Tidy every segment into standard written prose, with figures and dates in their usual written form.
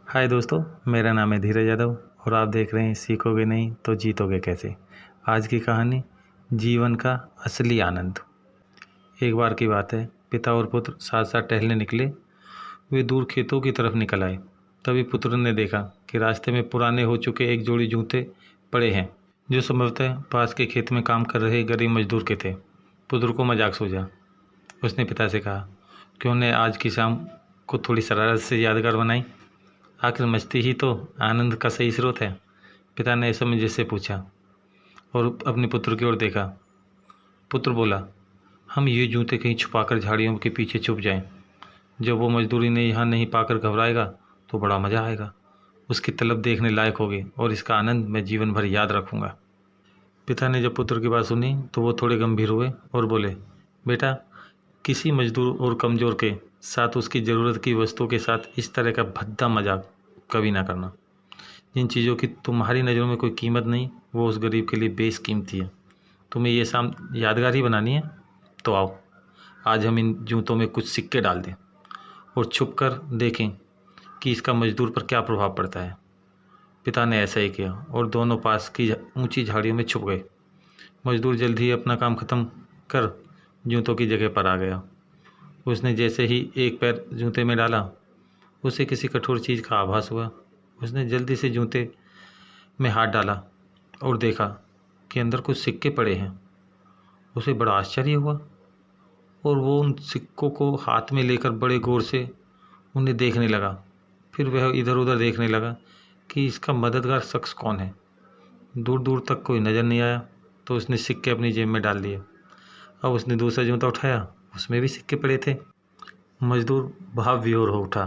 हाय दोस्तों, मेरा नाम है धीरज यादव और आप देख रहे हैं सीखोगे नहीं तो जीतोगे कैसे। आज की कहानी जीवन का असली आनंद। एक बार की बात है, पिता और पुत्र साथ साथ टहलने निकले। वे दूर खेतों की तरफ निकल आए। तभी पुत्र ने देखा कि रास्ते में पुराने हो चुके एक जोड़ी जूते पड़े हैं, जो संभवतः पास के खेत में काम कर रहे गरीब मजदूर के थे। पुत्र को मजाक सूझा। उसने पिता से कहा, क्यों ने आज की शाम को थोड़ी शरारत से यादगार बनाई। आखिर मस्ती ही तो आनंद का सही स्रोत है। पिता ने असमंजस से पूछा और अपने पुत्र की ओर देखा। पुत्र बोला, हम ये जूते कहीं छुपाकर झाड़ियों के पीछे छुप जाएं। जब वो मजदूरी ने यहाँ नहीं पाकर घबराएगा तो बड़ा मज़ा आएगा। उसकी तलब देखने लायक होगी और इसका आनंद मैं जीवन भर याद रखूँगा। पिता ने जब पुत्र की बात सुनी तो वो थोड़े गंभीर हुए और बोले, बेटा, किसी मजदूर और कमज़ोर के साथ उसकी ज़रूरत की वस्तुओं के साथ इस तरह का भद्दा मजाक कभी ना करना। जिन चीज़ों की तुम्हारी नज़रों में कोई कीमत नहीं, वो उस गरीब के लिए बेशकीमती है। तुम्हें ये शाम यादगार ही बनानी है तो आओ, आज हम इन जूतों में कुछ सिक्के डाल दें और छुप कर देखें कि इसका मजदूर पर क्या प्रभाव पड़ता है। पिता ने ऐसा ही किया और दोनों पास की ऊंची झाड़ियों में छुप गए। मजदूर जल्द ही अपना काम खत्म कर जूतों की जगह पर आ गया। उसने जैसे ही एक पैर जूते में डाला, उसे किसी कठोर चीज़ का आभास हुआ। उसने जल्दी से जूते में हाथ डाला और देखा कि अंदर कुछ सिक्के पड़े हैं। उसे बड़ा आश्चर्य हुआ और वो उन सिक्कों को हाथ में लेकर बड़े गौर से उन्हें देखने लगा। फिर वह इधर उधर देखने लगा कि इसका मददगार शख्स कौन है। दूर दूर तक कोई नज़र नहीं आया तो उसने सिक्के अपनी जेब में डाल लिए। अब उसने दूसरा जूता उठाया, उसमें भी सिक्के पड़े थे। मजदूर भाव विभोर हो उठा।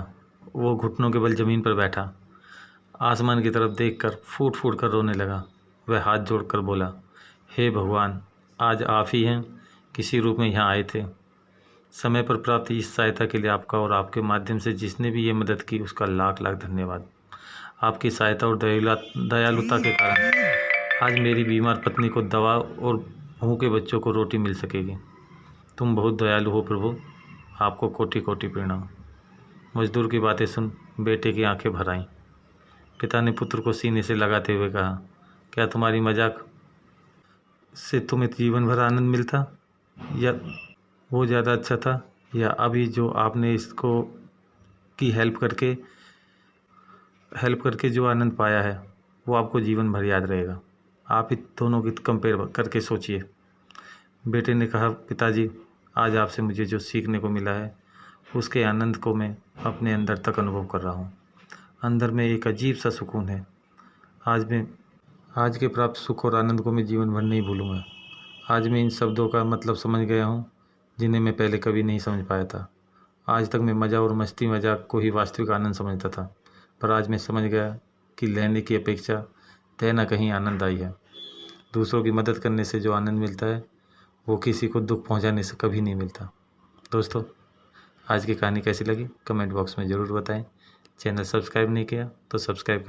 वो घुटनों के बल जमीन पर बैठा, आसमान की तरफ देखकर फूट फूट कर रोने लगा। वह हाथ जोड़कर बोला, हे भगवान, आज आप ही हैं, किसी रूप में यहाँ आए थे। समय पर प्राप्त इस सहायता के लिए आपका और आपके माध्यम से जिसने भी ये मदद की उसका लाख लाख धन्यवाद। आपकी सहायता और दयालुता के कारण आज मेरी बीमार पत्नी को दवा और भूखे बच्चों को रोटी मिल सकेगी। तुम बहुत दयालु हो प्रभु, आपको कोटि कोटि प्रणाम। मजदूर की बातें सुन बेटे की आंखें भर आईं। पिता ने पुत्र को सीने से लगाते हुए कहा, क्या तुम्हारी मजाक से तुम्हें जीवन भर आनंद मिलता, या वो ज़्यादा अच्छा था, या अभी जो आपने इसको की हेल्प करके जो आनंद पाया है वो आपको जीवन भर याद रहेगा। आप इन दोनों की कंपेयर करके सोचिए। बेटे ने कहा, पिताजी, आज आपसे मुझे जो सीखने को मिला है उसके आनंद को मैं अपने अंदर तक अनुभव कर रहा हूँ। अंदर में एक अजीब सा सुकून है। आज के प्राप्त सुख और आनंद को मैं जीवन भर नहीं भूलूंगा। आज मैं इन शब्दों का मतलब समझ गया हूँ जिन्हें मैं पहले कभी नहीं समझ पाया था। आज तक मैं मज़ा और मस्ती मजाक को ही वास्तविक आनंद समझता था, पर आज मैं समझ गया कि लेने की अपेक्षा देना कहीं आनंददायी है। दूसरों की मदद करने से जो आनंद मिलता है वो किसी को दुख पहुंचाने से कभी नहीं मिलता। दोस्तों, आज की कहानी कैसी लगी कमेंट बॉक्स में ज़रूर बताएं। चैनल सब्सक्राइब नहीं किया तो सब्सक्राइब